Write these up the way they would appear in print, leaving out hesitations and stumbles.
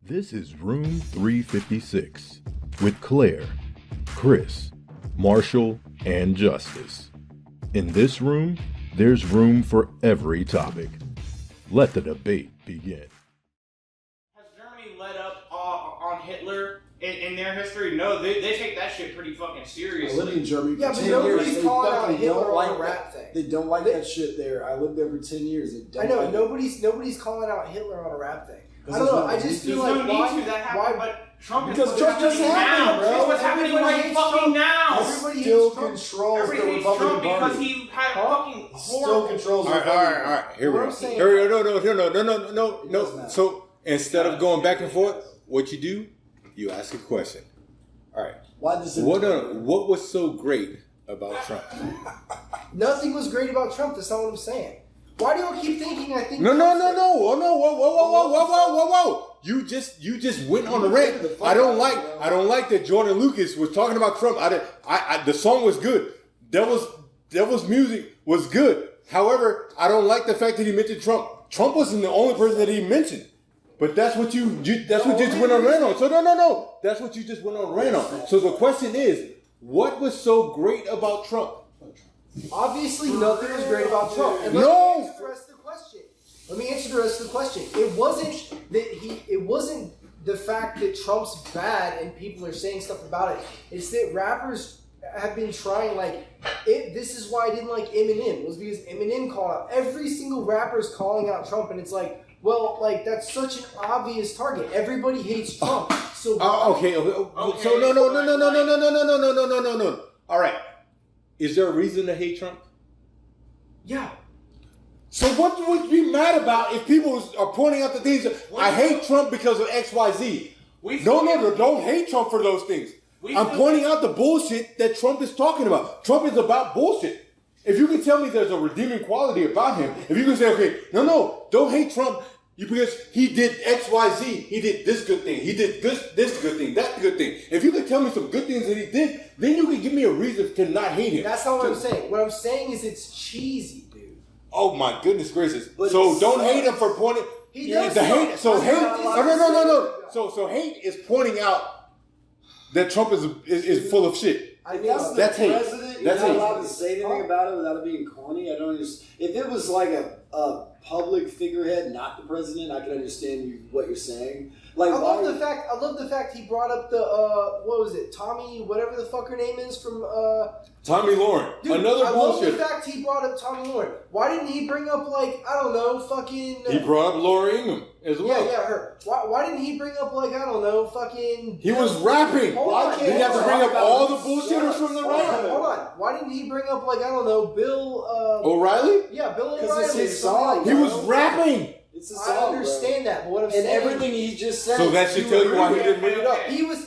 This is Room 356 with Claire, Chris, Marshall, and Justice. In this room, there's room for every topic. Let the debate begin. Has Germany let up on Hitler in their history? No, they take that shit pretty fucking seriously. I lived in Germany for 10 years. Nobody's calling out Hitler don't like on a rap that thing. They don't like that shit there. I lived there for 10 years. They don't I know, like nobody's calling out Hitler on a rap thing. I don't There's know, no I just feel There's like no why, need to that happen, but Trump Because is Trump just happened, bro. It's what's happening right fucking now. Everybody still hates Trump. controls the Everybody hates Republican Trump because Party. he had fucking Still horrible. controls the All Republican right. Here we What go. I'm saying- Here we go. It doesn't No. matter. So instead of going back and forth, what you do, you ask a question. All right. Why does it What was so great about Trump? Nothing was great about Trump, that's not what I'm saying. Why do y'all keep thinking I think... No. Oh no. Whoa. You just went on a rant. I don't like that Joyner Lucas was talking about Trump. The song was good. Devil's music was good. However, I don't like the fact that he mentioned Trump. Trump wasn't the only person that he mentioned. But that's what you just went on a rant on. So no. That's what you just went on a rant on. So the question is, what was so great about Trump? Obviously, nothing was great about Trump. And No! Let me answer the rest of the question. It wasn't the fact that Trump's bad and people are saying stuff about it. It's that rappers have been trying, this is why I didn't like Eminem, was because Eminem called out. Every single rapper is calling out Trump, and it's that's such an obvious target. Everybody hates Trump. So Okay. So no. All right. Is there a reason to hate Trump? yeah. So what would you be mad about if people are pointing out the things that I hate Trump because of X, Y, Z? No, don't hate Trump for those things. I'm pointing out the bullshit that Trump is talking about. Trump is about bullshit. If you can tell me there's a redeeming quality about him, if you can say, okay, no, don't hate Trump because he did X, Y, Z. He did this good thing. He did this good thing, that good thing. If you can tell me some good things that he did, then you can give me a reason to not hate him. That's not what I'm saying. What I'm saying is it's cheesy, dude. Oh my goodness gracious! But so don't hate him for pointing. He does the hate. suck. So hate. No. So hate is pointing out that Trump is full of shit. If that's the That's hate. president, That's you're hate. not allowed to say anything about it without it being corny. I don't understand. If it was like a public figurehead, not the president, I can understand what you're saying. Like, I love the fact he brought up the what was it, Tommy, whatever the fuck her name is from Tommy Lauren, dude, another I bullshit. love the fact he brought up Tommy Lauren. Why didn't he bring up fucking? He brought up Laura Ingham as well. Yeah, her. Why didn't he bring up fucking? He was rapping. Hold on. Did you have to bring up all the bullshitters from the rap? Hold on. Why didn't he bring up Bill? O'Reilly? Yeah, Bill O'Reilly. Because it's his something song. like He that. was rapping. It's a I song, understand that, but what I'm and saying, everything he just said. So that should tell you why he didn't bring it up. he was.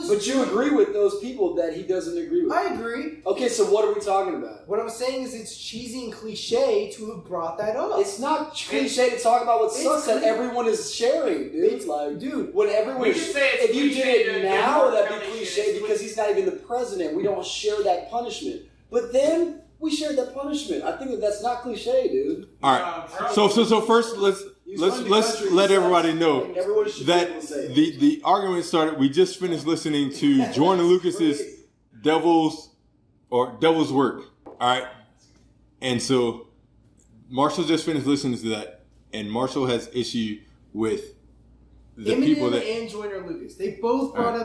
But you agree with those people that he doesn't agree with. I agree. Okay, so what are we talking about? What I'm saying is it's cheesy and cliche to have brought that up. It's not cliche to talk about what sucks that everyone is sharing, dude. Dude, When everyone, We just say it's if you cliche did it to now, get that'd be more cliche shit. because he's not even the president. We don't share that punishment. But then we shared that punishment. I think that's not cliche, dude. All right. So first let's let everybody know Everyone should be that able to say it. the argument started. We just finished listening to Joyner Lucas's Devil's Work. All right, and so Marshall just finished listening to that, and Marshall has issue with the Eminem people that. and Joyner Lucas. They both brought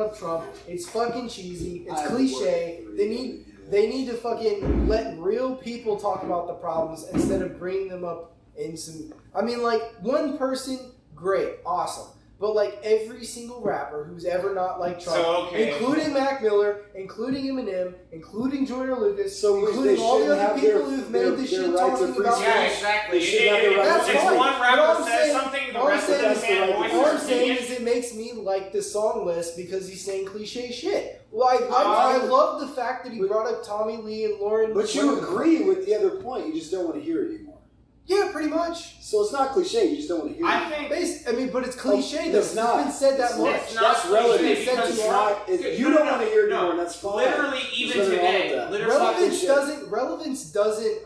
up Trump. It's fucking cheesy. It's I cliche. would They need to fucking let real people talk about the problems instead of bringing them up in some. One person, great, awesome. But every single rapper who's ever not like Trump, including Mac Miller, including Eminem, including Joyner Lucas, including all the other people who've made this shit talking about. Yeah, exactly. They should have the right That's to If fine. one But all rapper I'm says saying- something, the all I'm rest of saying them is- can't All voice I'm their saying opinion. is it makes me like the song list because he's saying cliche shit. Well, I love the fact that he brought up Tommy Lee and Lauren. But you agree with the other point. You just don't want to hear it anymore. Yeah, pretty much. So it's not cliche. You just don't want to hear I it. think But it's cliche. It's though. not. It's been said that It's much. It's not That's relative. cliche It's said because too It's long. not. You don't want to hear it anymore, and that's fine. Literally, even There's nothing wrong today, with that. literally, Relevance doesn't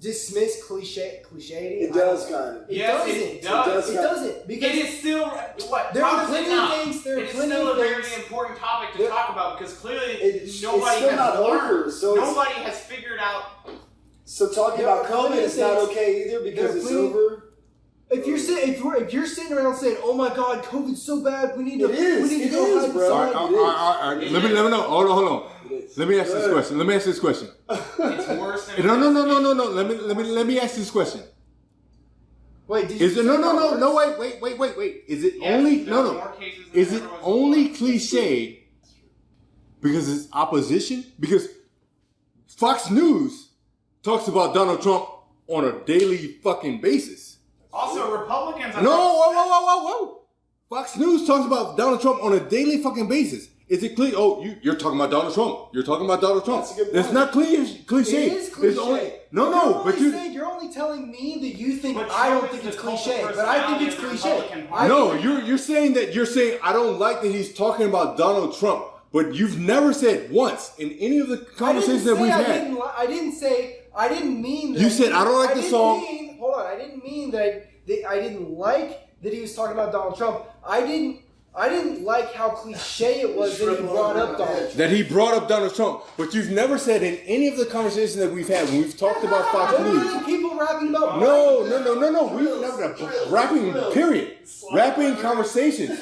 dismiss cliche. It does kind of. Yes, doesn't. it does. It doesn't because It is still what? There are How is it plenty not? of things. There are It's plenty still of a very things. important topic to talk about because clearly It's nobody still has not learned. over, so Nobody has figured out. So talking There about are plenty COVID of is not things- okay either because there are it's plenty- over. If you're sitting around saying, "Oh my God, COVID's so bad, we need to It is. we need to It go is, hide bro. inside." All right. Let me know. Hold on. It is. Let me ask this question. It's worse than No. Let me ask this question. Wait, did you Is it say no? that Wait. Is it Yes, only there are no? more cases than Is it everyone's only reporting. cliche because it's opposition? Because Fox News talks about Donald Trump on a daily fucking basis. Also, Republicans. No, whoa. Fox News talks about Donald Trump on a daily fucking basis. Is it clear? Oh, you're talking about Donald Trump. You're talking about Donald Trump. That's a good That's point. not cliche. It is cliche. It's only, no, but you're only telling me that you think But I don't Trump think is it's the cult cliche, but I think it's personality of the cliche. Republican Party. No, you're saying I don't like that he's talking about Donald Trump, but you've never said once in any of the conversations that we've had. I didn't mean that. You said, "I don't like the didn't song." mean- hold on, I didn't mean that I didn't like that he was talking about Donald Trump. I didn't like how cliche it was that he brought up Donald Trump. That he brought up Donald Trump, but you've never said in any of the conversations that we've had when we've talked about Fox News. Literally, people rapping about No. We've never rapping. Period. Rapping conversations.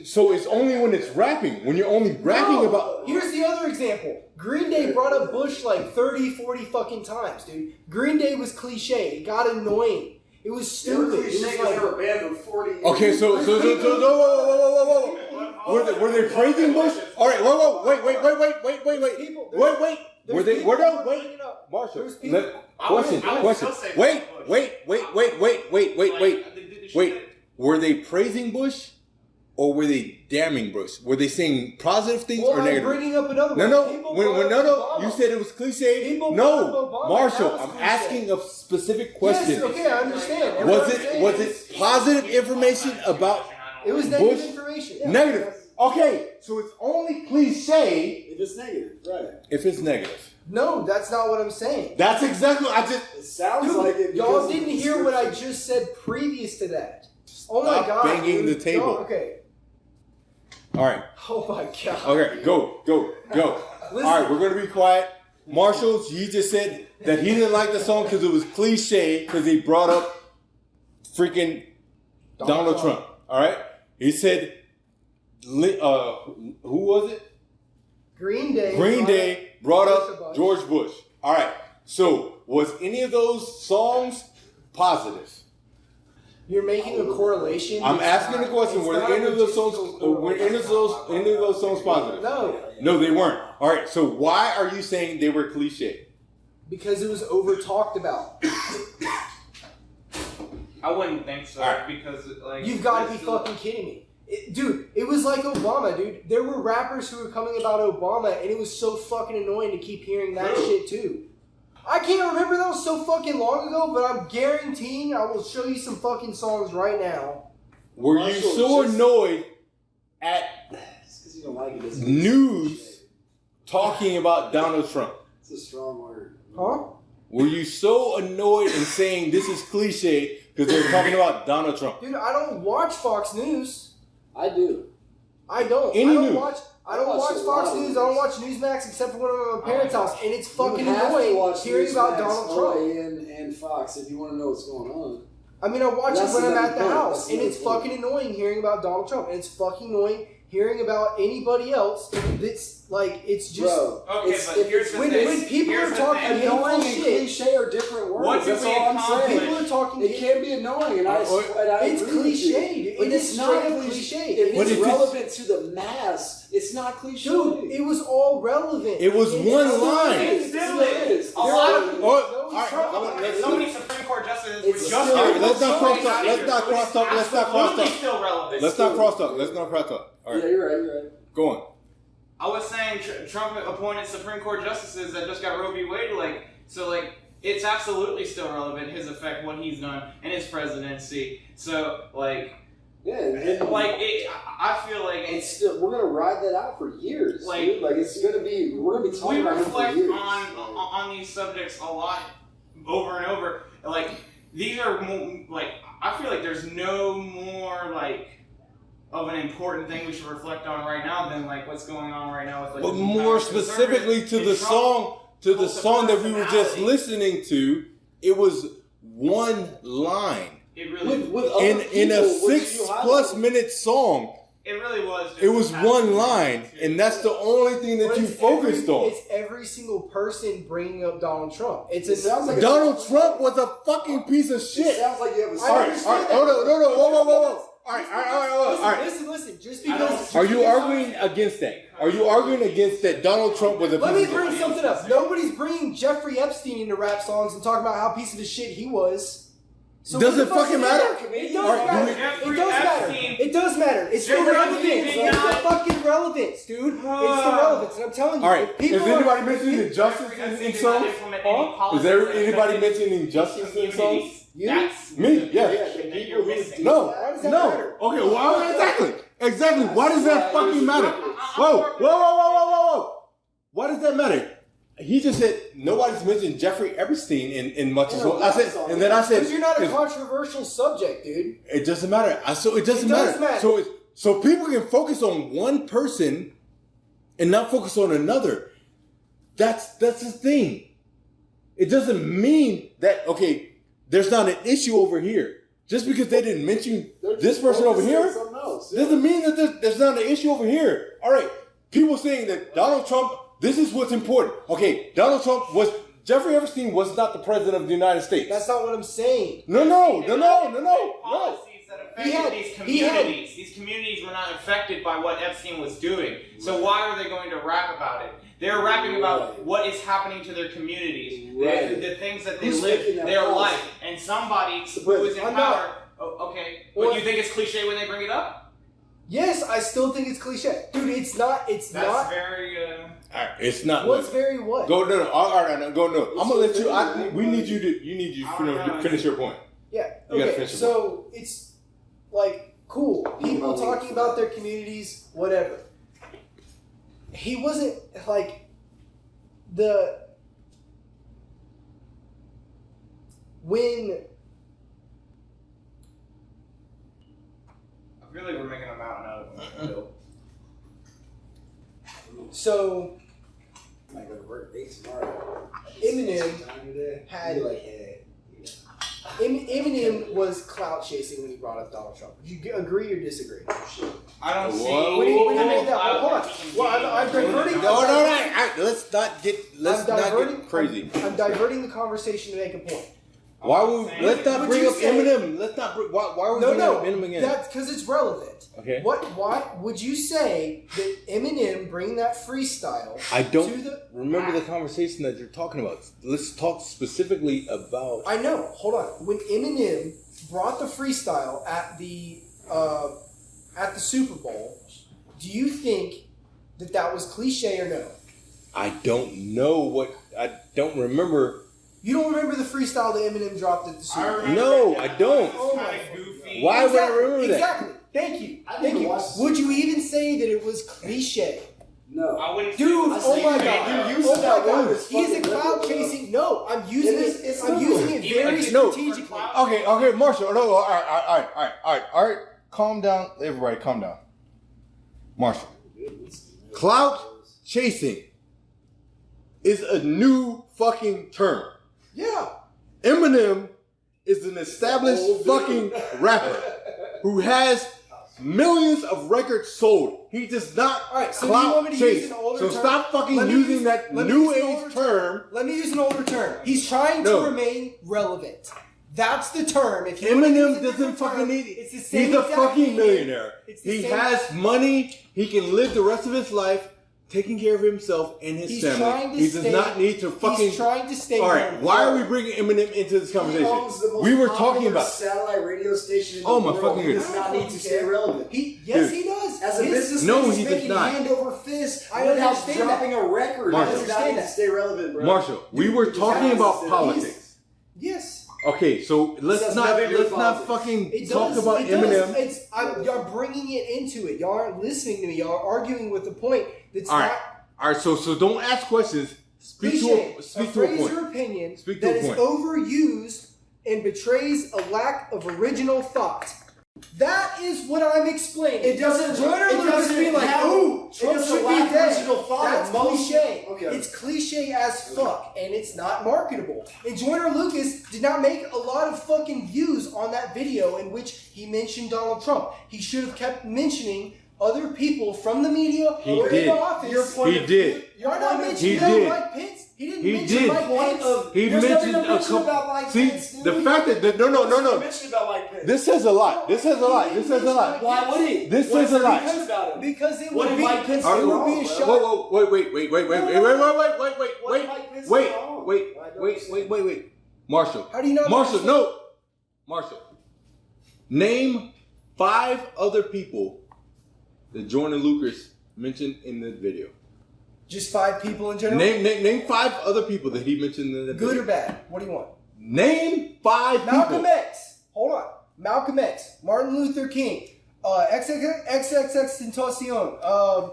So it's only when it's rapping, when you're only rapping No. about. Here's the other example. Green Day brought up Bush like 30, 40 fucking times, dude. Green Day was cliche. It got annoying. It was stupid. It was like, were banned for 40 years. Okay, so whoa. Were they praising Bush? All right, whoa, wait. Were they? Marshall. There's people- Question. I would still say Wait. Were they praising Bush, or were they damning Bush? Were they saying positive things Well, or I'm negative? bringing up another one. No. People When, brought no. up You Obama. said it was cliche. People No, brought up Obama. Marshall. That was I'm cliche. asking a specific question. Yes, okay, I understand. Was it positive information about It was negative Bush? information. Yeah. negative? Okay, so it's only cliche If it's negative, right. if it's negative. No, that's not what I'm saying. That's exactly what I just. It sounds Dude, like it. y'all because of didn't the hear what I description. just said previous to that. Oh Stop my god. banging dude. the table. No, okay. All right. Oh my god. Okay. Go. Listen. All right. We're gonna be quiet. Marshall, he just said that he didn't like the song because it was cliche because he brought up freaking Donald Trump. All right. He said, who was it? Green Day. Green Day brought Bush. up George Bush. All right. So was any of those songs positive? You're making a correlation. I'm It's asking not- the question: it's were not any a of those songs? logistical Were any of those songs positive? No, No, they weren't. All right. So why are you saying they were cliche? because it was over talked about. I wouldn't think so Alright. because like You've got to be it's still- fucking kidding me. Dude, it was like Obama, dude. There were rappers who were coming about Obama, and it was so fucking annoying to keep hearing that shit, too. I can't remember, that was so fucking long ago, but I'm guaranteeing I will show you some fucking songs right now. Were you Marshall, so just- annoyed at It's because you don't like it. doesn't mean it's news cliche. talking about Donald Trump? It's a strong word. Huh? Were you so annoyed and saying this is cliche because they're talking about Donald Trump? Dude, I don't watch Fox News. I do. I don't. Any I don't news? watch. I don't I watch watch a Fox lot of News. news. I don't watch Newsmax except for when I'm at my parents' house, and it's fucking you have to annoying watch hearing about Newsmax, Donald Trump. OAN, and Fox if you want to know what's going on. I mean, I watch That's it when I'm another at the point. house, That's and another it's point. fucking annoying hearing about Donald Trump, and it's fucking annoying hearing about anybody else. That's like, it's just Bro, Okay, it's, but if here's it's the when, thing. when people Here's are the talking thing. hateful annoying and shit. cliche are different words. What do That's we all I'm accomplish? saying. People are talking. It can be annoying, and I Or- It's agree with you. cliched. But It it's is not straight up cliche. cliche. If But it's if it's- relevant to the mass, it's not cliche. Dude, it was all relevant. It was It's one still line. is. It still It is. is. A lot of There Oh, is. all right. Let's- so many Supreme Court justices It's were still- just all right, let's not cross talk. Let's Let's not cross talk. Let's not cross talk. Still relevant. Let's not cross talk. Let's not cross talk. All Yeah, right. you're right. You're right. Go on. I was saying Trump appointed Supreme Court justices that just got Roe v. Wade, it's absolutely still relevant, his effect, what he's done, and his presidency. So, Yeah, and I feel like it's still we're gonna ride that out for years. Like- Dude. Like it's gonna be we're gonna be talking we about it for reflect years. on these subjects a lot, over and over. Like, these are more, I feel like there's no more, of an important thing we should reflect on right now than like what's going on right now with like. But more specifically to the song, that we were just listening to, it was one line. It really in a 6+ minute song. It really was. It was one line, and that's the only thing that you focused on. It's every single person bringing up Donald Trump. Donald Trump was a fucking piece of shit. It sounds like you have a all right, hold on, whoa. All right. Listen. Just because. Are you arguing against that? Are you arguing against that Donald Trump was a piece of shit? Let me bring something up. Nobody's bringing Jeffrey Epstein into rap songs and talking about how piece of the shit he was. So does it fucking matter? It does matter. It's the relevance. It's the fucking relevance, dude. It's the relevance. And I'm telling you. All right. Is anybody mentioning injustice in songs? Is there anybody mentioning injustice in songs? Me? Yeah. No. Why does that matter? Okay. Well, exactly. Why does that fucking matter? Whoa. Why does that matter? He just said nobody's mentioned Jeffrey Epstein in much as well. I said, because you're not a controversial subject, dude. It doesn't matter. It doesn't matter. So people can focus on one person and not focus on another. That's the thing. It doesn't mean that there's not an issue over here. Just because they didn't mention this person over here doesn't mean that there's not an issue over here. All right, people saying that Donald Trump. This is what's important. Okay, Jeffrey Epstein was not the president of the United States. That's not what I'm saying. No. Policies that affected these communities. These communities were not affected by what Epstein was doing. So why are they going to rap about it? They're rapping about what is happening to their communities, the things that they live, their life, and somebody who is in power. Okay, but you think it's cliche when they bring it up? Yes, I still think it's cliche, dude. It's not. That's very. All right, it's not. What's very what? Go no. All right, go no. I'm gonna let you. We need you to. You need to finish your point. Yeah. You gotta finish your point. It's like cool. People talking about their communities, whatever. He wasn't like when. I feel like we're making a mountain out of a hill. So, might go to work late tomorrow. Eminem had Eminem was clout chasing when he brought up Donald Trump. Would you agree or disagree? I don't see. When he made that, hold on. Well, I'm diverting. No. Let's not get crazy. I'm diverting the conversation to make a point. Let's not bring up Eminem. Why are we bringing up Eminem again? That's because it's relevant. Okay. Why would you say that Eminem bring that freestyle? I don't remember the conversation that you're talking about. Let's talk specifically about. I know. Hold on. When Eminem brought the freestyle at the Super Bowl, do you think that was cliche or no? I don't know I don't remember. You don't remember the freestyle that Eminem dropped at the Super Bowl? No, I don't. Oh my goofy. Why would I remember that? Exactly. Thank you. Would you even say that it was cliche? No. I wouldn't. Dude, oh my god. You're using that word. He's a cloud chasing. No, I'm using it. I'm using it very strategically. Okay, Marshall. No, all right. Calm down, everybody. Calm down. Marshall. Clout chasing is a new fucking term. Yeah. Eminem is an established fucking rapper who has millions of records sold. He does not clout chase. So stop fucking using that new age term. Let me use an older term. He's trying to remain relevant. That's the term. If Eminem doesn't fucking need it. He's a fucking millionaire. He has money. He can live the rest of his life taking care of himself and his family. He does not need to fucking. He's trying to stay. All right, why are we bringing Eminem into this conversation? We were talking about satellite radio station. In oh the my world. fucking He does not need to stay relevant. Yes, he does. As a businessman, no, he's he does making not. hand over fist. I understand dropping a record. Marshall, He does not need to stay relevant, bro. Marshall, we were talking about politics. Yes. Okay, so let's not fucking talk about Eminem. Y'all bringing it into it. Y'all aren't listening to me. Y'all are arguing with the point that's all right, so don't ask questions. Speak to a point. Your opinion that is overused and betrays a lack of original thought. That is what I'm explaining. It doesn't. Joyner It Lucas doesn't being like, have- "Ooh, it Trump doesn't should be lack dead." original thought. That's Most- cliche. Okay. It's cliche as fuck, and it's not marketable. And Joyner Lucas did not make a lot of fucking views on that video in which he mentioned Donald Trump. He should have kept mentioning other people from the media He or in did. the office. He did. Why not mention He Bill did. Mike Pence? He didn't He mention did. Mike Pence. He There's mentioned nothing to a mention couple. about Mike See, Pence, dude. the fact that no. Mention about Mike Pence. This says a lot. This says a lot. This says a lot. Why would he? This What says a did he lot. mention about him? Because it What would did be, Mike Pence it do would wrong, be a bro? shot. Whoa, wait, What did Mike Pence do wrong? wait. Marshall. How do you not Marshall, mention- no. Marshall. Name 5 other people that Joyner Lucas mentioned in the video. Just 5 people in general? Name 5 other people that he mentioned in the video. Good or bad? What do you want? Name 5 Malcolm people. X. Hold on. Malcolm X. Martin Luther King. XXX Tentacion.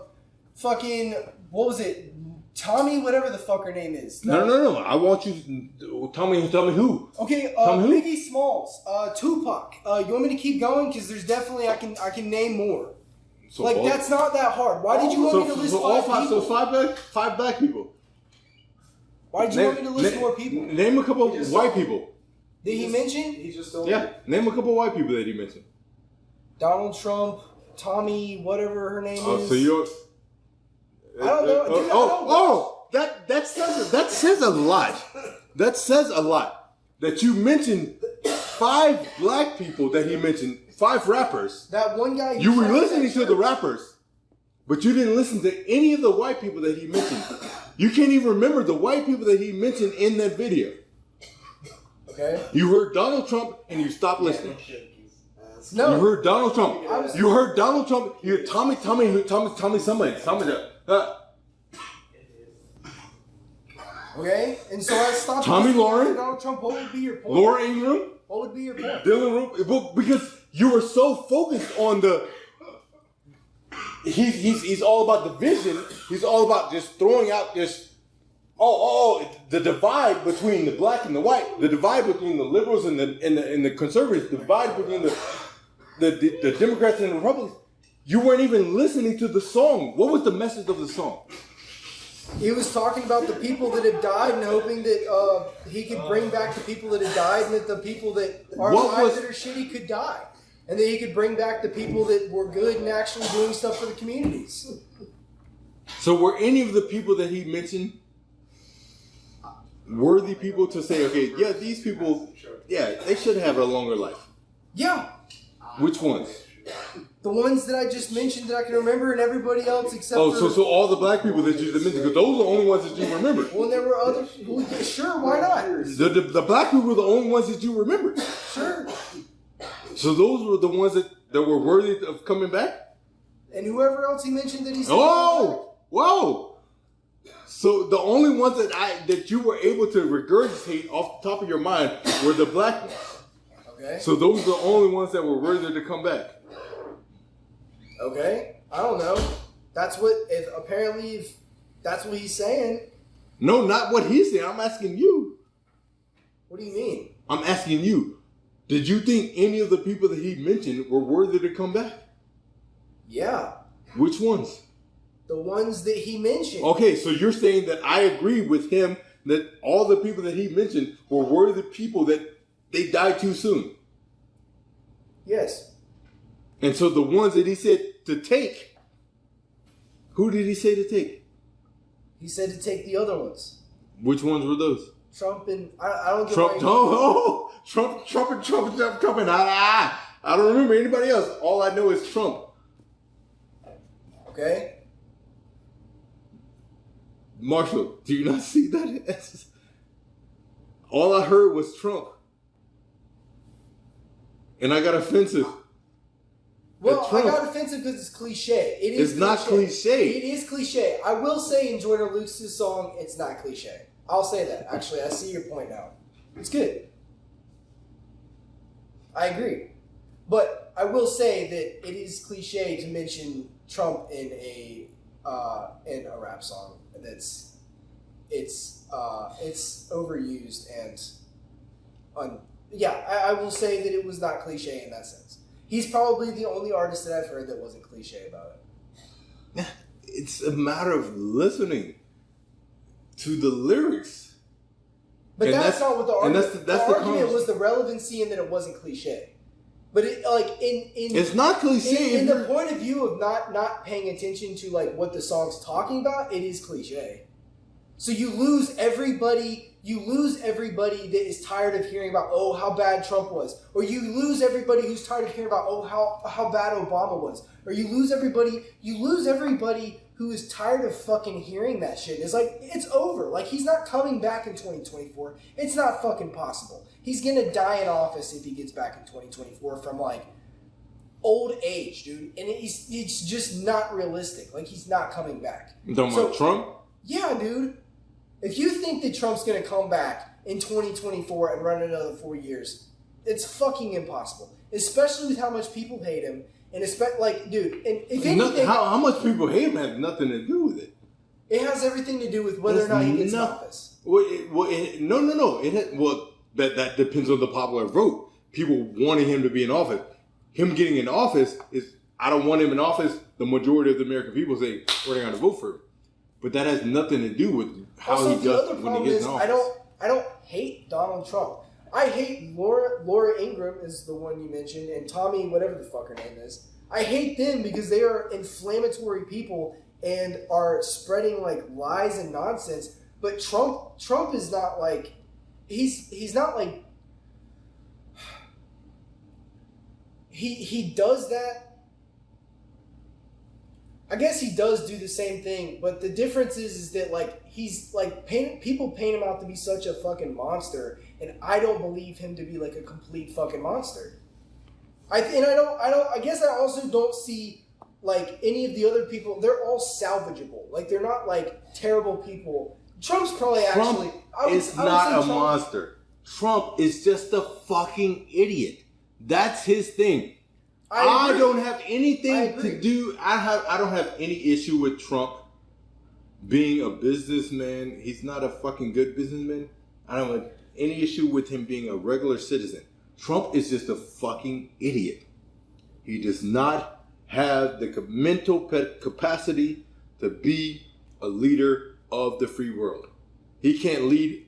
Fucking, what was it? Tommy, whatever the fuck her name is. No. I want you to tell me who. Okay, Tell me who? Biggie Smalls. Tupac. You want me to keep going? Because there's definitely, I can name more. So Like, that's not that hard. Why did you want me to list 5 people? So 5 black people. Why did you want me to list more people? Name a couple of white people. Did he mention? He just told Yeah, name a couple of white people that he mentioned. Donald Trump, Tommy, whatever her name Oh, is. so you're. I don't know. Dude, I don't That says a lot. That says a lot. That you mentioned 5 black people that he mentioned, 5 rappers. That one guy. You were shot listening that to the rappers, but you didn't listen to any of the white people that he mentioned. You can't even remember the white people that he mentioned in that video. Okay. You heard Donald Trump and you stopped listening. No. You heard Donald Trump. I was- You heard Donald Trump. You heard Tommy somebody. Okay. And so I stopped. Tommy listening Lauren? to Donald Trump. What would be your point? Laura Ingram, What would be your point? Dylan Roop, because you were so focused on the. He's all about the vision. He's all about just throwing out this. The divide between the black and the white, the divide between the liberals and the conservatives, the divide between the Democrats and the Republicans. You weren't even listening to the song. What was the message of the song? He was talking about the people that have died and hoping that he could bring back the people that have died and that the people that are alive that are shitty could die. And that he could bring back the people that were good and actually doing stuff for the communities. So were any of the people that he mentioned worthy people to say, okay, yeah, these people, yeah, they should have a longer life? Yeah. Which ones? The ones that I just mentioned that I can remember, and everybody else except for... So all the black people that you just mentioned, because those are the only ones that you remember. Well, there were other... Well, yeah, sure, why not? The black people were the only ones that you remembered. Sure. So those were the ones that were worthy of coming back? And whoever else he mentioned that he said... Whoa! So the only ones that you were able to regurgitate off the top of your mind were the black ones. Okay. So those are the only ones that were worthy to come back. Okay. I don't know. That's what... If that's what he's saying. No, not what he's saying. I'm asking you. What do you mean? I'm asking you. Did you think any of the people that he mentioned were worthy to come back? Yeah. Which ones? The ones that he mentioned. Okay, so you're saying that I agree with him that all the people that he mentioned were worthy people that they died too soon. Yes. And so the ones that he said to take, who did he say to take? He said to take the other ones. Which ones were those? Trump and... I don't get Trump, why Trump, and I don't remember anybody else. All I know is Trump. Okay. Marshall, do you not see that? All I heard was Trump. And I got offensive. Well, Trump. I got offensive because it's cliche. It is It's not cliche. It is cliche. I will say in Joyner Lucas' song, it's not cliche. I'll say that. Actually, I see your point now. It's good. I agree. But I will say that it is cliche to mention Trump in a rap song. It's overused and I will say that it was not cliche in that sense. He's probably the only artist that I've heard that wasn't cliche about it. It's a matter of listening to the lyrics. But that's not what the argument. The argument was the relevancy and that it wasn't cliche. But it it's not cliche. In the point of view of not paying attention to like what the song's talking about, it is cliche. So you lose everybody. You lose everybody that is tired of hearing about how bad Trump was, or you lose everybody who's tired of hearing about how bad Obama was, or you lose everybody who is tired of fucking hearing that shit. It's like it's over. Like he's not coming back in 2024. It's not fucking possible. He's gonna die in office if he gets back in 2024 from like old age, dude. And it's just not realistic. Like he's not coming back. You talking about Trump? Yeah, dude. If you think that Trump's going to come back in 2024 and run another 4 years, it's fucking impossible. Especially with how much people hate him. And dude, and if anything... How much people hate him has nothing to do with it. It has everything to do with whether or not he gets in office. No. That depends on the popular vote. People wanting him to be in office. Him getting in office is, I don't want him in office. The majority of the American people say, we're going to vote for him. But that has nothing to do with how also, he does when he gets in office. I don't hate Donald Trump. I hate Laura Ingraham is the one you mentioned, and Tommy, whatever the fuck her name is. I hate them because they are inflammatory people and are spreading like lies and nonsense. But Trump is not like he's not like he does that. I guess he does do the same thing, but the difference is that like he's like people paint him out to be such a fucking monster, and I don't believe him to be like a complete fucking monster. I guess I also don't see like any of the other people. They're all salvageable. Like they're not like terrible people. Trump's probably Trump is not a monster. Trump is just a fucking idiot. That's his thing. I don't have anything to do. I don't have any issue with Trump being a businessman. He's not a fucking good businessman. I don't have any issue with him being a regular citizen. Trump is just a fucking idiot. He does not have the mental capacity to be a leader of the free world. He can't lead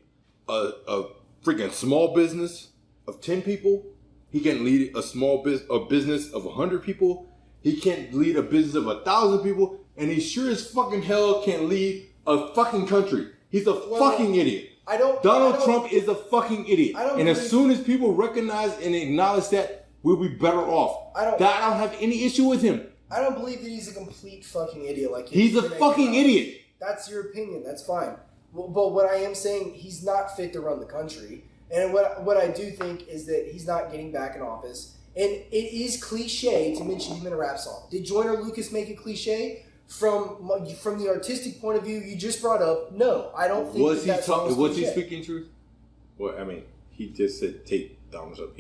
a freaking small business of 10 people. He can't lead a business of 100 people. He can't lead a business of 1,000 people. And he sure as fucking hell can't lead a fucking country. He's a fucking idiot. Donald Trump is a fucking idiot. And as soon as people recognize and acknowledge that, we'll be better off. I don't have any issue with him. I don't believe that he's a complete fucking idiot. Like he's a fucking idiot. That's your opinion. That's fine. But what I am saying, he's not fit to run the country. And what I do think is that he's not getting back in office. And it is cliche to mention him in a rap song. Did Joyner Lucas make it cliche? From the artistic point of view you just brought up, no. I don't think was he speaking truth? Well, I mean, he just said take Donald Trump.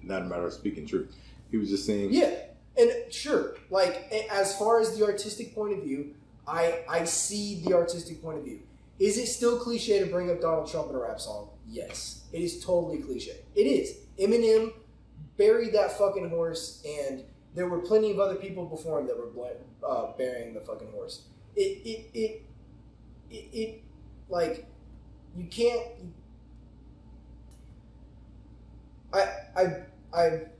Not a matter of speaking truth. He was just saying... Yeah, and sure. Like, as far as the artistic point of view, I see the artistic point of view. Is it still cliche to bring up Donald Trump in a rap song? Yes. It is totally cliche. It is. Eminem buried that fucking horse, and there were plenty of other people before him that were burying the fucking horse. It like, you can't...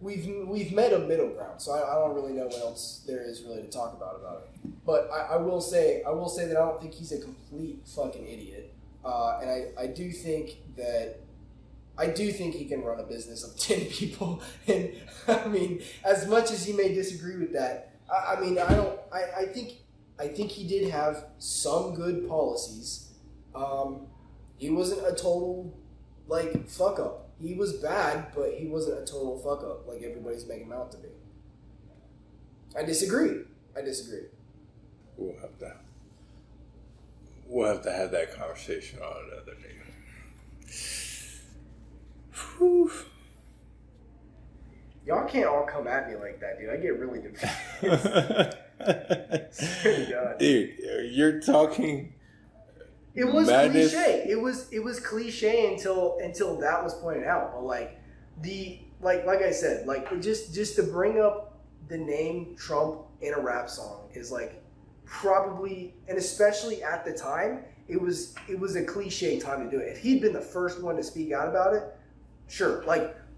We've met a middle ground, so I don't really know what else there is really to talk about it. But I will say that I don't think he's a complete fucking idiot, and I do think he can run a business of 10 people. And I mean, as much as you may disagree with that, I think he did have some good policies. He wasn't a total like fuck up. He was bad, but he wasn't a total fuck up like everybody's making him out to be. I disagree. We'll have to have that conversation on another day. Whew. Y'all can't all come at me like that, dude. I get really defensive. Dude, you're talking. It was madness. Cliche. It was cliche until that was pointed out. But like the like I said, like just to bring up the name Trump in a rap song is like probably, and especially at the time, it was a cliche time to do it. If he'd been the first one to speak out about it, sure.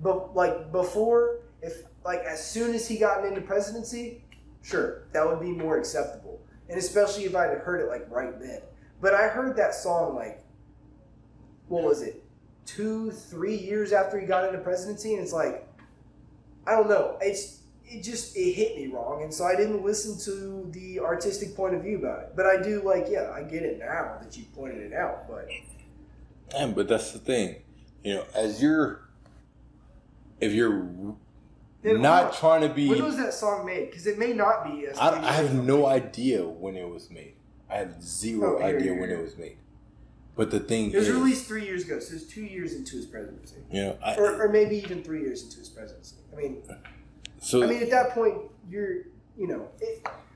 But before, if like as soon as he got into presidency, sure, that would be more acceptable. And especially if I had heard it like right then. But I heard that song like, what was it, 2-3 years after he got into presidency, and it's like, I don't know, it hit me wrong, and so I didn't listen to the artistic point of view about it. But I do I get it now that you pointed it out. But that's the thing, if you're not trying to be. When was that song made? Because it may not be. I have no idea when it was made. I have zero idea when it was made. But the thing is, it was released 3 years ago, so it was 2 years into his presidency. Or maybe even 3 years into his presidency. I mean, at that point,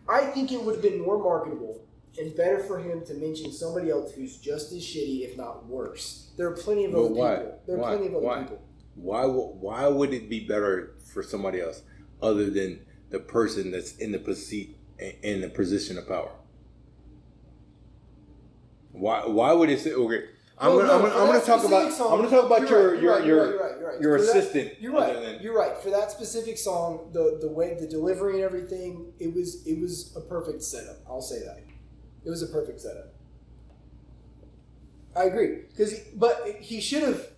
I think it would have been more marketable and better for him to mention somebody else who's just as shitty, if not worse. There are plenty of other people. Why would it be better for somebody else other than the person that's in the position of power? Why would it say okay? I'm gonna talk about your assistant. You're right. For that specific song, the way the delivery and everything, it was a perfect setup. I'll say that. It was a perfect setup. I agree. But he should have.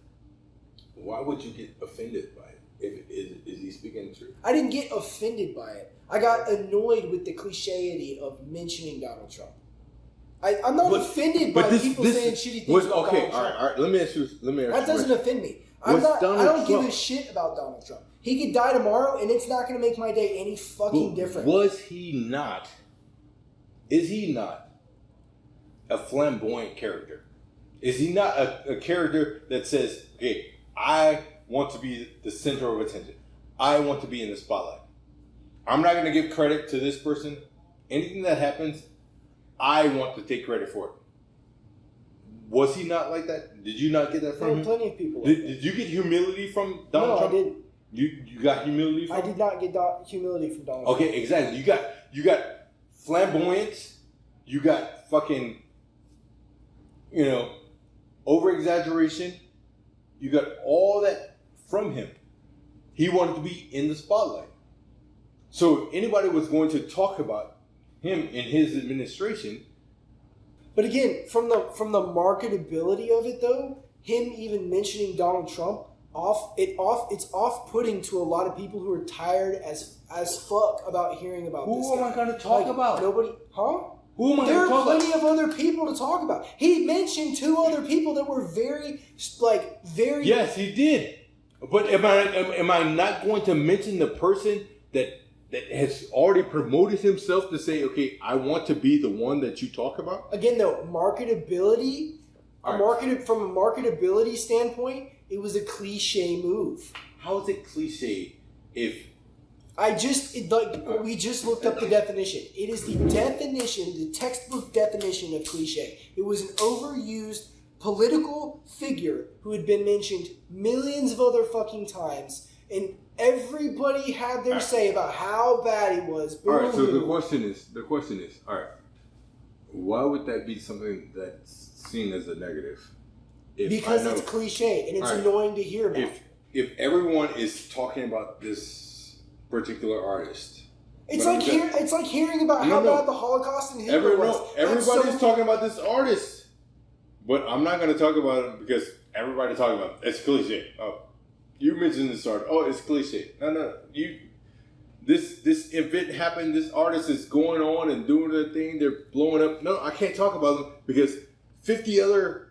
Why would you get offended by it? Is he speaking the truth? I didn't get offended by it. I got annoyed with the cliché of mentioning Donald Trump. I'm not offended by people saying shitty things about Donald Trump. All right. Let me ask you. That doesn't offend me. I don't give a shit about Donald Trump. He could die tomorrow, and it's not going to make my day any fucking different. Was he not? Is he not a flamboyant character? Is he not a character that says, "Okay, I want to be the center of attention. I want to be in the spotlight. I'm not going to give credit to this person. Anything that happens, I want to take credit for it." Was he not like that? Did you not get that from him? There were plenty of people. Did you get humility from Donald Trump? No, I didn't. You got humility from him? I did not get humility from Donald Trump. Okay, exactly. You got flamboyance. You got fucking, over exaggeration. You got all that from him. He wanted to be in the spotlight. So if anybody was going to talk about him in his administration. But again, from the marketability of it though, him even mentioning Donald Trump, it's off-putting to a lot of people who are tired as fuck about hearing about this. Who am I going to talk about? Nobody, huh? Who am I there going to talk about? There are plenty of other people to talk about. He mentioned 2 other people that were very. Yes, he did. But am I not going to mention the person that has already promoted himself to say, okay, I want to be the one that you talk about? Again, though, marketability. From a marketability standpoint, it was a cliche move. How is it cliche if? We just looked up the definition. It is the definition, the textbook definition of cliche. It was an overused political figure who had been mentioned millions of other fucking times, and everybody had their say about how bad he was. All right, so the question is, all right, why would that be something that's seen as a negative? Because it's cliche and it's annoying to hear about. If everyone is talking about this particular artist, it's like hearing about how bad the Holocaust and Hitler was. Everybody's talking about this artist, but I'm not going to talk about him because everybody's talking about it. It's cliche. Oh, you mentioned this artist. Oh, it's cliche. No. This event happened. This artist is going on and doing their thing. They're blowing up. No, I can't talk about them because 50 other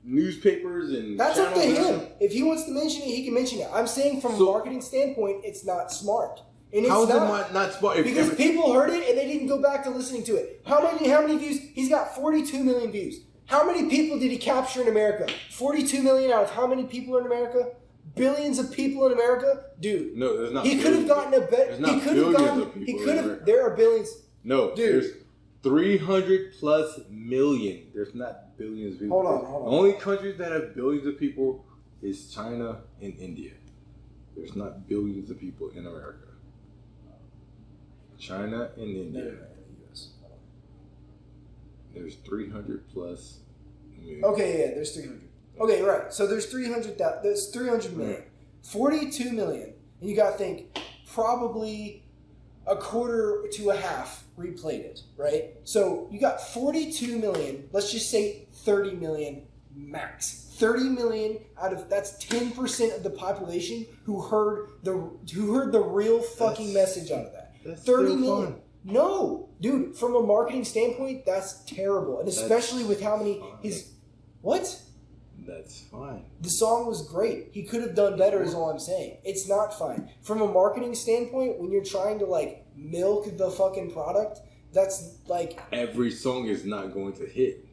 newspapers and that's up to him. If he wants to mention it, he can mention it. I'm saying from a marketing standpoint, it's not smart. And it's how is it not smart? Because people heard it and they didn't go back to listening to it. How many views? He's got 42 million views. How many people did he capture in America? 42 million out of how many people are in America? Billions of people in America? Dude. No, there's not. He could have gotten a better. He could have gotten. He could have. There are billions. No, dude. There's 300 plus million. There's not billions of people. Hold on. The only countries that have billions of people is China and India. There's not billions of people in America. China and India. There's 300 plus million. Okay, yeah, there's 300. Okay, right. So there's 300 million. 42 million. And you got to think probably a quarter to a half replayed it, right? So you got 42 million, let's just say 30 million max. 30 million out of that's 10% of the population who heard the real fucking message out of that. That's 30 million. Fun. No, dude, from a marketing standpoint, that's terrible. And especially with how many what? That's fine. The song was great. He could have done better is all I'm saying. It's not fine. From a marketing standpoint, when you're trying to like milk the fucking product, that's like every song is not going to hit.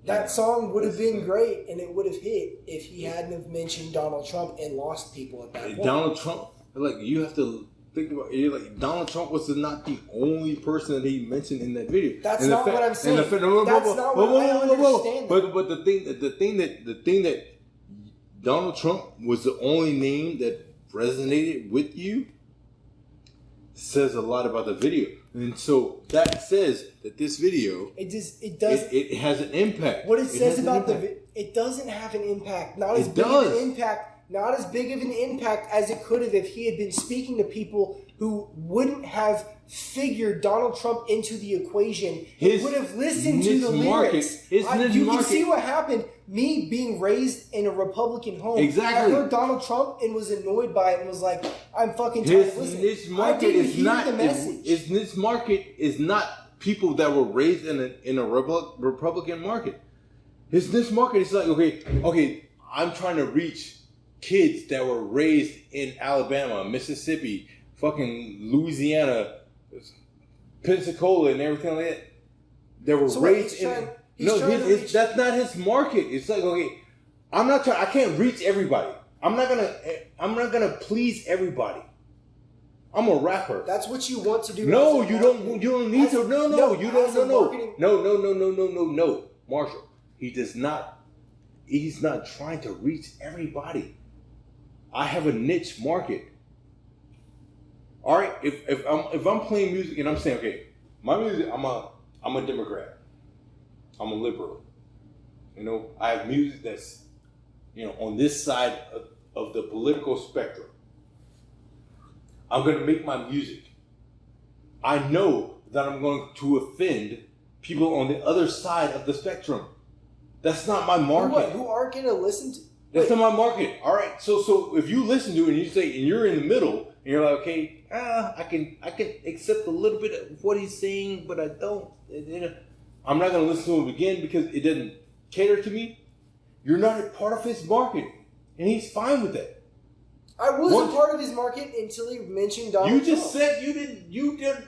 That song would have been great and it would have hit if he hadn't have mentioned Donald Trump and lost people at that point. Donald Trump, like you have to think about it, like Donald Trump was not the only person that he mentioned in that video. That's not what I'm saying. That's not what I understand. But the thing that Donald Trump was the only name that resonated with you says a lot about the video. And so that says that this video it has an impact. What it says about it doesn't have an impact. Not as big of an impact. Not as big of an impact as it could have if he had been speaking to people who wouldn't have figured Donald Trump into the equation. He would have listened to the lyrics. You can see what happened. Me being raised in a Republican home, exactly. I heard Donald Trump and was annoyed by it and was like, "I'm fucking tired of listening." This market is not. This market is not people that were raised in a Republican market. This market is like okay. I'm trying to reach kids that were raised in Alabama, Mississippi, fucking Louisiana, Pensacola, and everything like that. They were raised in. That's not his market. It's like I can't reach everybody. I'm not gonna please everybody. I'm a rapper. That's what you want to do. No, you don't. You don't need to. No. You don't. No. Marshall, he does not. He's not trying to reach everybody. I have a niche market. All right. If I'm playing music and I'm saying, okay, my music, I'm a Democrat. I'm a liberal. I have music that's, on this side of the political spectrum. I'm going to make my music. I know that I'm going to offend people on the other side of the spectrum. That's not my market. Who aren't going to listen to? That's not my market. All right. So if you listen to it and you say, and you're in the middle, and you're like, okay, I can accept a little bit of what he's saying, but I don't. I'm not going to listen to him again because it doesn't cater to me. You're not a part of his market, and he's fine with that. I was a part of his market until he mentioned Donald Trump. You just said you didn't. You did.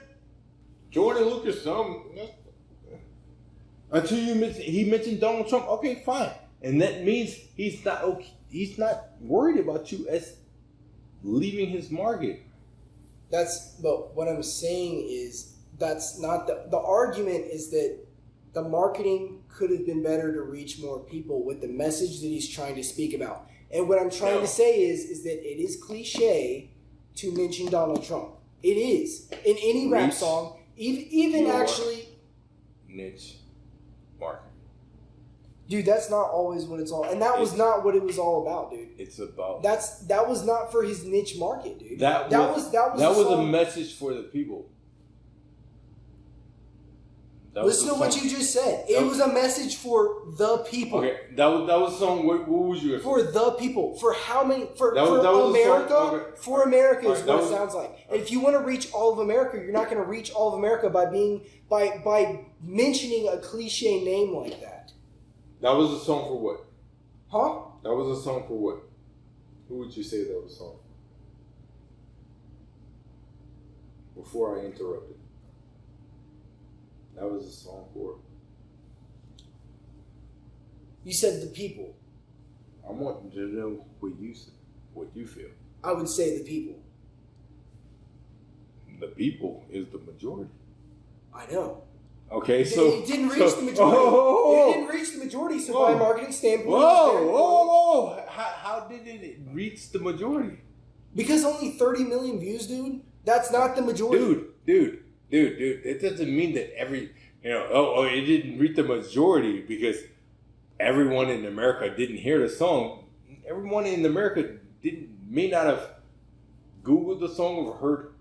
Joyner Lucas, until he mentioned Donald Trump. Okay, fine, and that means he's not okay. He's not worried about you as leaving his market. But what I'm saying is that's not the argument is that the marketing could have been better to reach more people with the message that he's trying to speak about. And what I'm trying to say is that it is cliche to mention Donald Trump. It is. In any rap song, even actually niche market. Dude, that's not always what it's all. And that was not what it was all about, dude. It's about that was not for his niche market, dude. That was a message for the people. Listen to what you just said. It was a message for the people. Okay, that was a song. What was you? For the people. For how many? For America. Okay. For America is what it sounds like. And if you want to reach all of America, you're not going to reach all of America by mentioning a cliche name like that. That was a song for what? Huh? That was a song for what? Who would you say that was a song? Before I interrupted. That was a song for. You said the people. I want to know what you said, what you feel. I would say the people. The people is the majority. I know. Okay, so it didn't reach the majority. It didn't reach the majority. So by a marketing standpoint, whoa! How did it reach the majority? Because only 30 million views, dude. That's not the majority. Dude. It doesn't mean that it didn't reach the majority because everyone in America didn't hear the song. Everyone in America may not have Googled the song or heard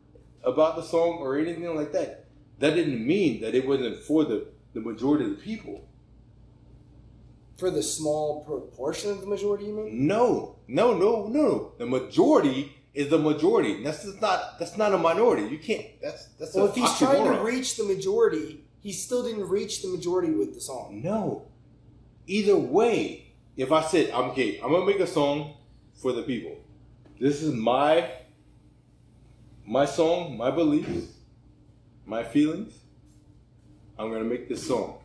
about the song or anything like that. That didn't mean that it wasn't for the majority of the people. For the small proportion of the majority, you mean? No. The majority is the majority. That's not a minority. You can't. That's well, if he's trying to reach the majority, he still didn't reach the majority with the song. No. Either way, if I said, I'm gonna make a song for the people. This is my song, my beliefs, my feelings. I'm gonna make this song.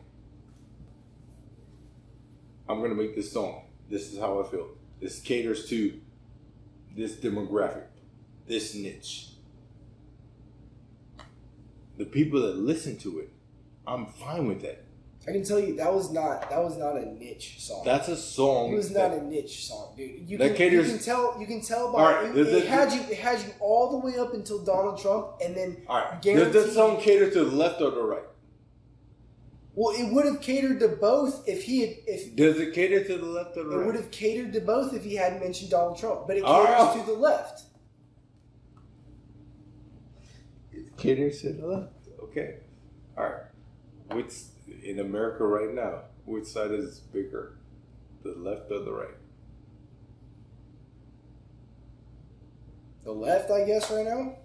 This is how I feel. This caters to this demographic, this niche. The people that listen to it, I'm fine with that. I can tell you that was not a niche song. That's a song. It was not a niche song, dude. You that can caters. You can tell by Right, it had you all the way up until Donald Trump, and then Does that song cater to the left or the right? Well, it would have catered to both if he had. Does it cater to the left or the right? It would have catered to both if he hadn't mentioned Donald Trump, but it caters to the left. It caters to the left. Okay. All right. Which in America right now, which side is bigger, the left or the right? The left, I guess, right now.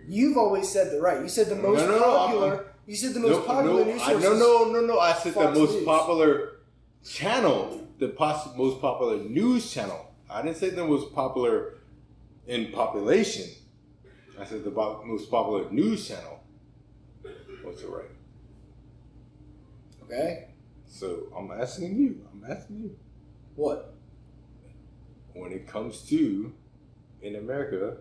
You've always said the right. You said the most popular. You said the most popular news source. No. I said Fox the most News. popular channel, most popular news channel. I didn't say the most popular in population. I said the most popular news channel. What's the right? Okay. So I'm asking you. What? When it comes to in America.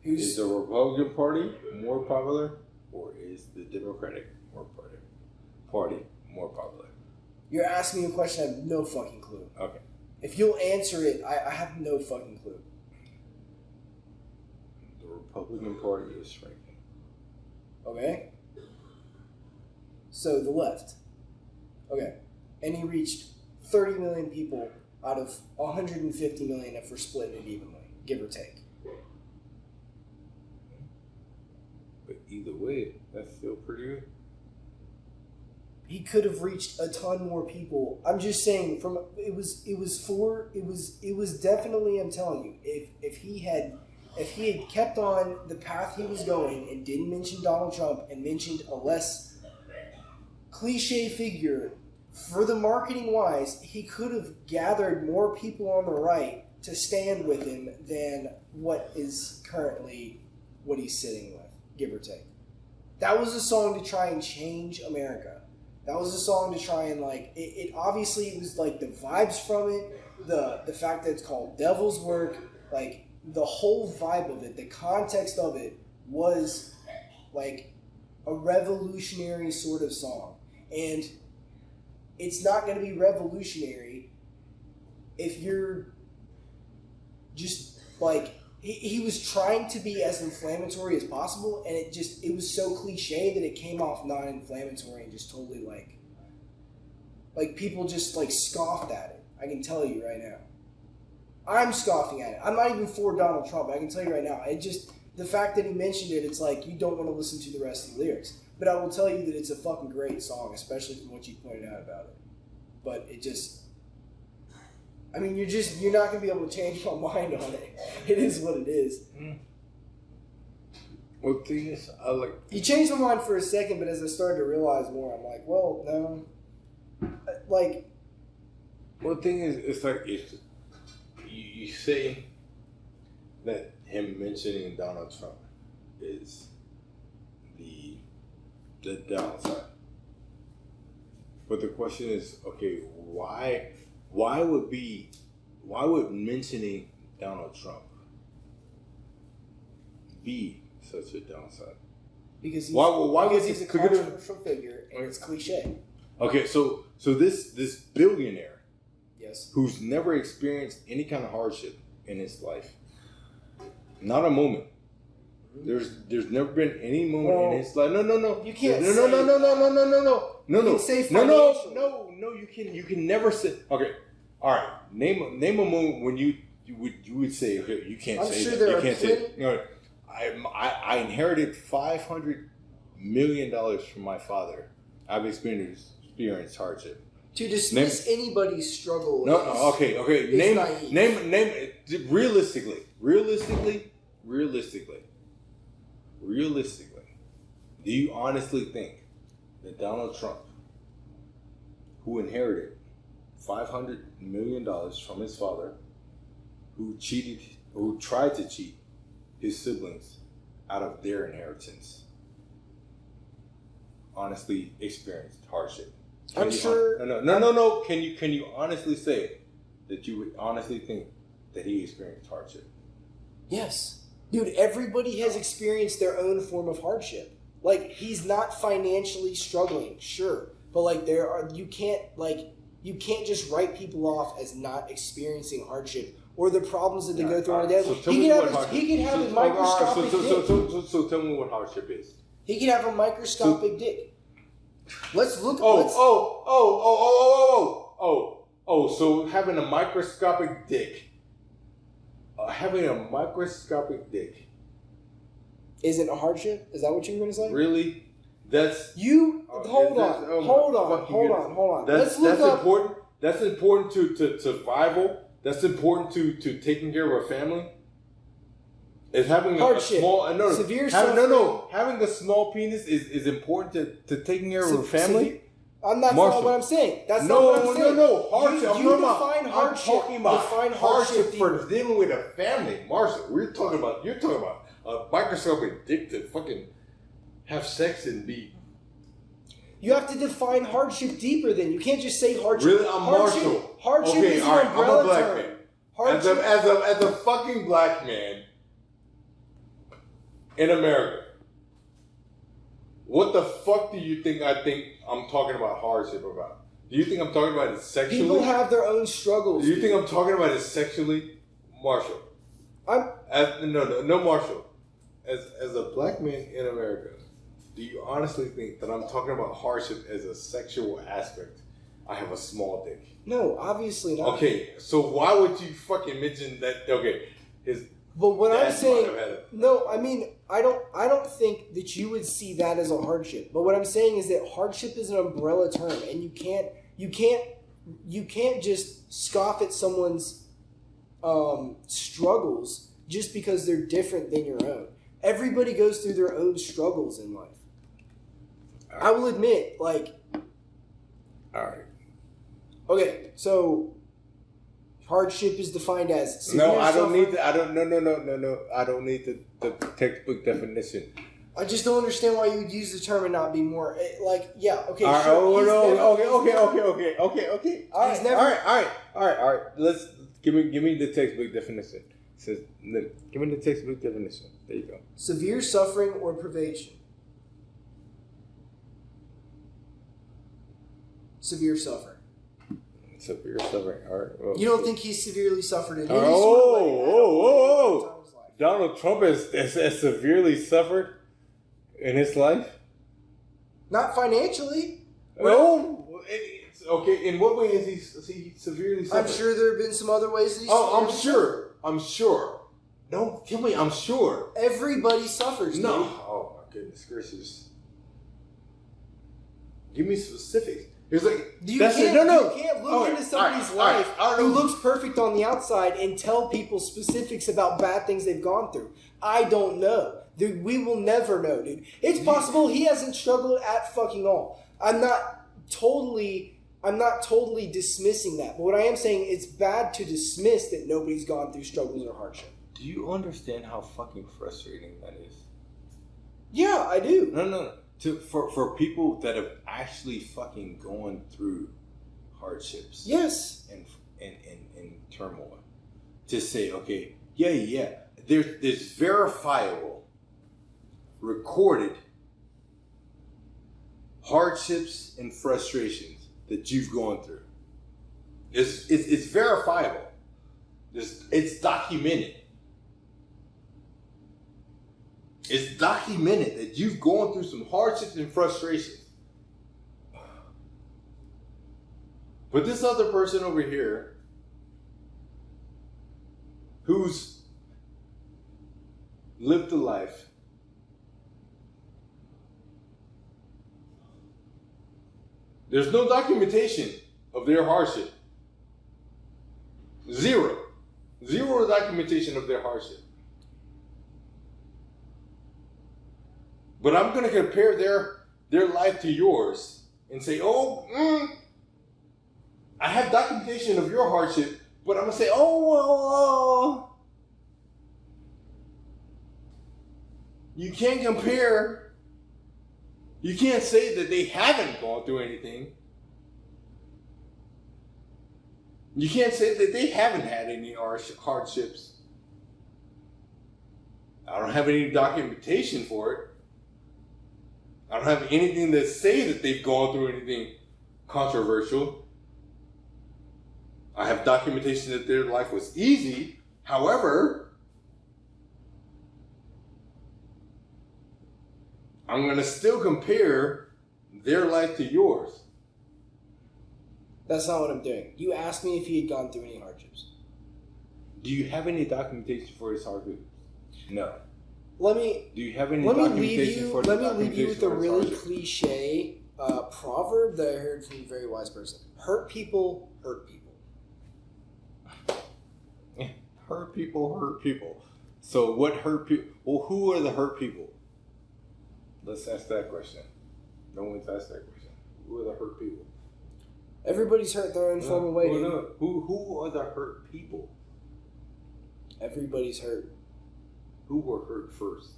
Is the Republican Party more popular, or is the Democratic Party more popular? You're asking me a question I have no fucking clue. Okay. If you'll answer it, I have no fucking clue. The Republican Party is shrinking. Okay. So the left. Okay. And he reached 30 million people out of 150 million if we're splitting it evenly, give or take. But either way, that's still pretty good. He could have reached a ton more people. I'm just saying, it was definitely. I'm telling you, if he had kept on the path he was going and didn't mention Donald Trump and mentioned a less cliche figure, for the marketing wise, he could have gathered more people on the right to stand with him than what is currently what he's sitting with. Give or take. That was a song to try and change America. That was a song to try and it obviously it was like the vibes from it, the fact that it's called Devil's Work, like the whole vibe of it, the context of it was like a revolutionary sort of song. And it's not going to be revolutionary if you're just like he was trying to be as inflammatory as possible, and it was so cliche that it came off non-inflammatory and just totally like people just like scoffed at it. I can tell you right now. I'm scoffing at it. I'm not even for Donald Trump. I can tell you right now. The fact that he mentioned it, it's like you don't want to listen to the rest of the lyrics. But I will tell you that it's a fucking great song, especially from what you pointed out about it. But it just... I mean, you're not going to be able to change my mind on it. It is what it is. Well, the thing is, You changed my mind for a second, but as I started to realize more, I'm like, well, no. Like... Well, the thing is, it's like, you say that him mentioning Donald Trump is the downside. But the question is, okay, why would mentioning Donald Trump be such a downside? Because he's a controversial figure and it's cliche. Okay, so this billionaire Yes. who's never experienced any kind of hardship in his life. Not a moment. There's never been any moment in his life. No. You can't. No. You can never say. Okay, all right. Name a moment when you would say, okay, you can't say that. You can't say it. You know, I inherited $500 million from my father. I've experienced hardship. To dismiss anybody's struggle. No. Okay. Name. Realistically, do you honestly think that Donald Trump, who inherited $500 million from his father, who tried to cheat his siblings out of their inheritance, honestly experienced hardship? I'm sure. No. Can you honestly say that you would honestly think that he experienced hardship? Yes. Dude, everybody has experienced their own form of hardship. Like, he's not financially struggling, sure. But like you can't just write people off as not experiencing hardship or the problems that they go through on a day. He could have a microscopic dick. So tell me what hardship is. He could have a microscopic dick. Let's look. So having a microscopic dick. Having a microscopic dick isn't a hardship? Is that what you were going to say? Really? That's you. Hold on. That's important. That's important to survival. That's important to taking care of a family. Is having hardship. Severe having a small penis is important to taking care of a family. That's not what I'm saying. That's not what I'm saying. No. Hardship. I'm talking about hardship for dealing with a family. Marshall, you're talking about a microscopic dick to fucking have sex and be. You have to define hardship deeper than. You can't just say hardship. Really? I'm Marshall. Hardship is an umbrella I'm a black term. man. Hardship. As a fucking black man in America, what the fuck do you think I'm talking about hardship about? Do you think I'm talking about it sexually? People have their own struggles. Do you think I'm talking about it sexually? Marshall. No, Marshall. As a black man in America, do you honestly think that I'm talking about hardship as a sexual aspect? I have a small dick. No, obviously not. Okay, so why would you fucking mention that? Okay, but what I'm saying, no, I mean, I don't think that you would see that as a hardship. But what I'm saying is that hardship is an umbrella term, and you can't just scoff at someone's struggles just because they're different than your own. Everybody goes through their own struggles in life. Right. I will admit, like. All right. Okay, so. Hardship is defined as no. I don't need the. I don't. No. I don't need the textbook definition. I just don't understand why you would use the term and not be more like. Yeah. Okay. All right. Sure. Okay. All right. Let's give me the textbook definition. It says, give me the textbook definition. There you go. Severe suffering or privation. Severe suffering. All right. Well, you don't think he's severely suffered in any sort of way? Donald Trump has severely suffered in his life? Not financially. No. Okay. In what way is he severely suffered? I'm sure there have been some other ways that he's I'm sure. Don't tell me I'm sure. Everybody suffers. No. Dude. Oh my goodness gracious. Give me specifics. It's like you can't look into somebody's life who looks perfect on the outside and tell people specifics about bad things they've gone through. I don't know. Dude, we will never know, dude. It's possible he hasn't struggled at fucking all. I'm not totally dismissing that. But what I am saying, it's bad to dismiss that nobody's gone through struggles or hardship. Do you understand how fucking frustrating that is? Yeah, I do. No. For people that have actually fucking gone through hardships, yes, and turmoil, to say, okay, yeah, there's verifiable, recorded hardships and frustrations that you've gone through. It's verifiable. It's documented. It's documented that you've gone through some hardships and frustrations. But this other person over here, who's lived a life, there's no documentation of their hardship. Zero documentation of their hardship. But I'm going to compare their life to yours and say, I have documentation of your hardship, but I'm going to say, you can't compare. You can't say that they haven't gone through anything. You can't say that they haven't had any hardships. I don't have any documentation for it. I don't have anything to say that they've gone through anything controversial. I have documentation that their life was easy. However, I'm going to still compare their life to yours. That's not what I'm doing. You asked me if he had gone through any hardships. Do you have any documentation for his hardships? No. Do you have any let documentation me leave you, for Let me documentation leave you with a for his really hardship? cliche proverb that I heard from a very wise person. Hurt people hurt people. Hurt people. So what hurt people? Well, who are the hurt people? Let's ask that question. No one's asked that question. Who are the hurt people? Everybody's hurt their own form of way. Who are the hurt people? Everybody's hurt. Who were hurt first?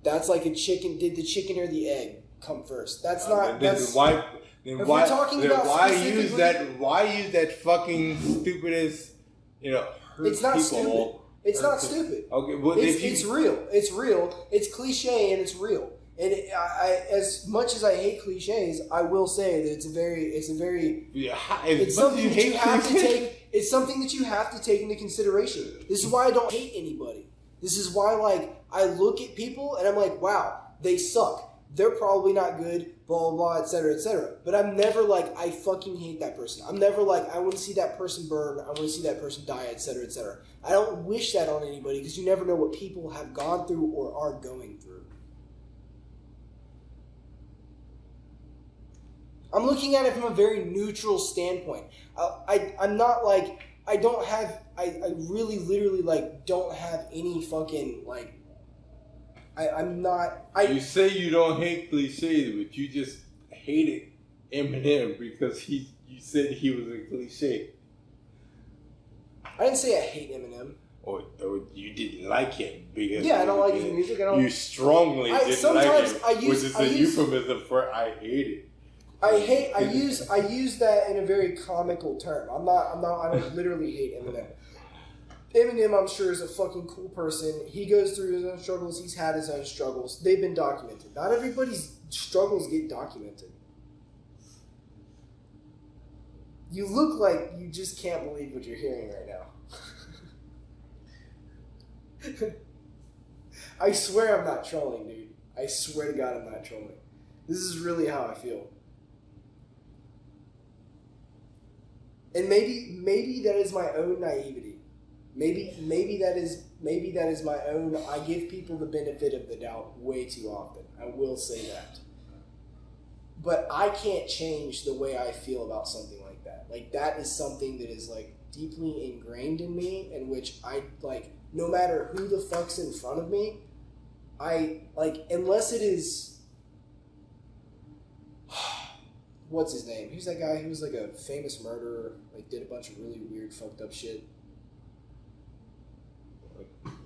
That's like a chicken. Did the chicken or the egg come first? That's not. Why use that? Why use that fucking stupidest? Hurt It's not people. stupid. It's not stupid. Okay, well, it's real. It's real. It's cliche and it's real. And I as much as I hate cliches, I will say that it's something that you have to take. It's something that you have to take into consideration. This is why I don't hate anybody. This is why, I look at people and I'm like, wow, they suck. They're probably not good, blah, blah, blah, et cetera, et cetera. But I'm never like, I fucking hate that person. I'm never like, I want to see that person burn. I want to see that person die, et cetera, et cetera. I don't wish that on anybody because you never know what people have gone through or are going through. I'm looking at it from a very neutral standpoint. I'm not like, I really literally don't have any fucking I'm not. You say you don't hate cliches, but you just hated Eminem because you said he was a cliche. I didn't say I hate Eminem. Or you didn't like him because I don't like his music. You strongly didn't like him, which is a euphemism for I hate it. I use that in a very comical term. I don't literally hate Eminem. Eminem, I'm sure, is a fucking cool person. He goes through his own struggles. He's had his own struggles. They've been documented. Not everybody's struggles get documented. You look like you just can't believe what you're hearing right now. I swear I'm not trolling, dude. I swear to God I'm not trolling. This is really how I feel. And maybe that is my own naivety. Maybe that is my own. I give people the benefit of the doubt way too often. I will say that. But I can't change the way I feel about something like that. That is something that is deeply ingrained in me, in which I no matter who the fuck's in front of me, I unless it is what's his name? Who's that guy who was a famous murderer, did a bunch of really weird fucked up shit?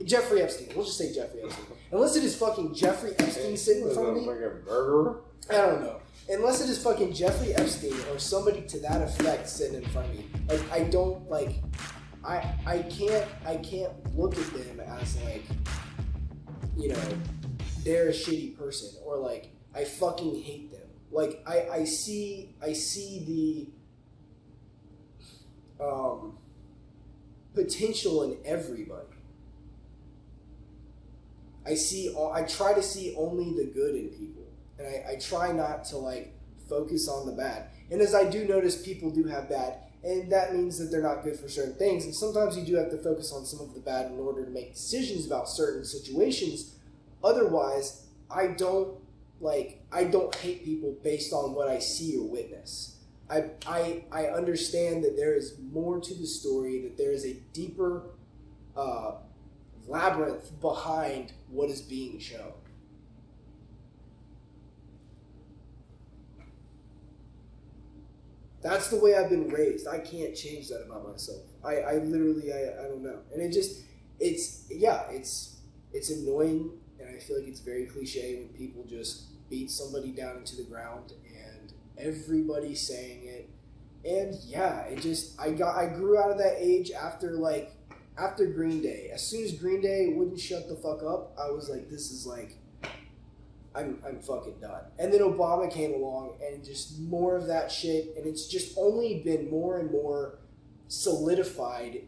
Jeffrey Epstein. We'll just say Jeffrey Epstein. Unless it is fucking Jeffrey Epstein sitting in front of me. Like a murderer? I don't know. Unless it is fucking Jeffrey Epstein or somebody to that effect sitting in front of me. I don't I can't look at them as they're a shitty person or I fucking hate them. like I see the potential in everybody. I try to see only the good in people, and I try not to like focus on the bad. And as I do notice, people do have bad, and that means that they're not good for certain things. And sometimes you do have to focus on some of the bad in order to make decisions about certain situations. Otherwise, I don't hate people based on what I see or witness. I understand that there is more to the story, that there is a deeper labyrinth behind what is being shown. That's the way I've been raised. I can't change that about myself. I literally don't know. And it's annoying, and I feel like it's very cliche when people just beat somebody down into the ground and everybody's saying it. And yeah, I grew out of that age after Green Day. As soon as Green Day wouldn't shut the fuck up, I was like, this is like, I'm fucking done. And then Obama came along and just more of that shit, and it's just only been more and more solidified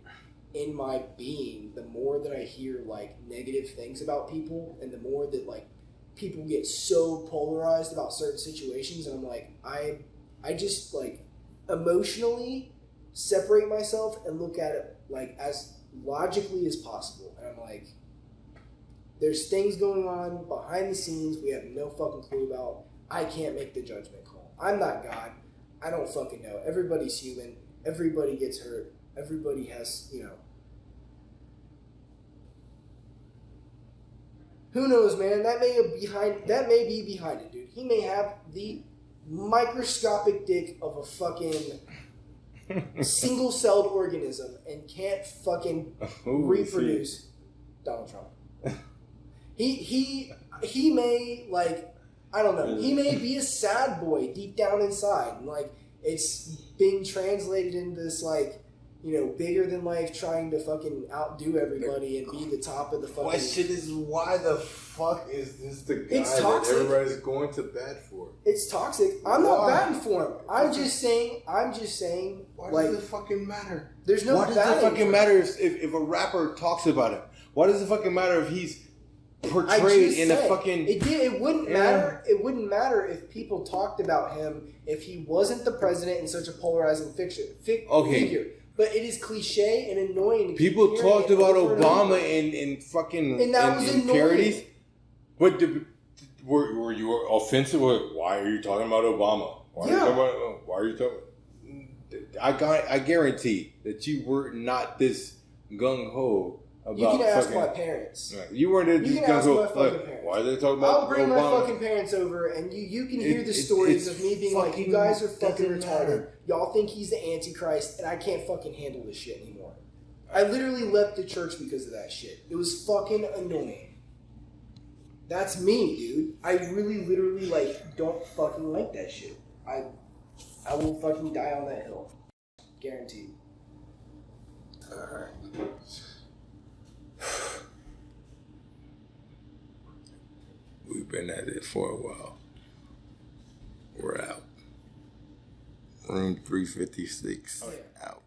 in my being the more that I hear like negative things about people, and the more that like people get so polarized about certain situations, and I'm like, I just like emotionally separate myself and look at it like as logically as possible. And I'm like, there's things going on behind the scenes we have no fucking clue about. I can't make the judgment call. I'm not God. I don't fucking know. Everybody's human. Everybody gets hurt. Everybody has, who knows, man? That may be behind it, dude. He may have the microscopic dick of a fucking single-celled organism and can't fucking reproduce. Donald Trump. He may, like, I don't know, he may be a sad boy deep down inside, and like it's being translated into this like, bigger than life, trying to fucking outdo everybody and be the top of the fucking. Question is, why the fuck is this the guy that everybody's going to bat for? It's toxic. I'm not batting for him. I'm just saying. Why like, does it fucking matter? There's no. Why does it fucking matter if a rapper talks about it? Why does it fucking matter if he's portrayed in a fucking? It wouldn't matter. It wouldn't matter if people talked about him if he wasn't the president in such a polarizing figure. But it is cliche and annoying. People talked about Obama in fucking and that was annoying. Parodies. But were you offensive? Why are you talking about Obama? Why are you talking? I guarantee that you were not this gung ho. You can ask my parents. You weren't just gung ho. Why are they talking about? I'll bring Obama? my fucking parents over, and you can hear the stories of me being like, "You guys are fucking retarded. Y'all think he's the Antichrist, and I can't fucking handle this shit anymore." I literally left the church because of that shit. It was fucking annoying. That's me, dude. I really, literally, like, don't fucking like that shit. I will fucking die on that hill. Guaranteed. Alright. We've been at it for a while. We're out. Room 356. Out.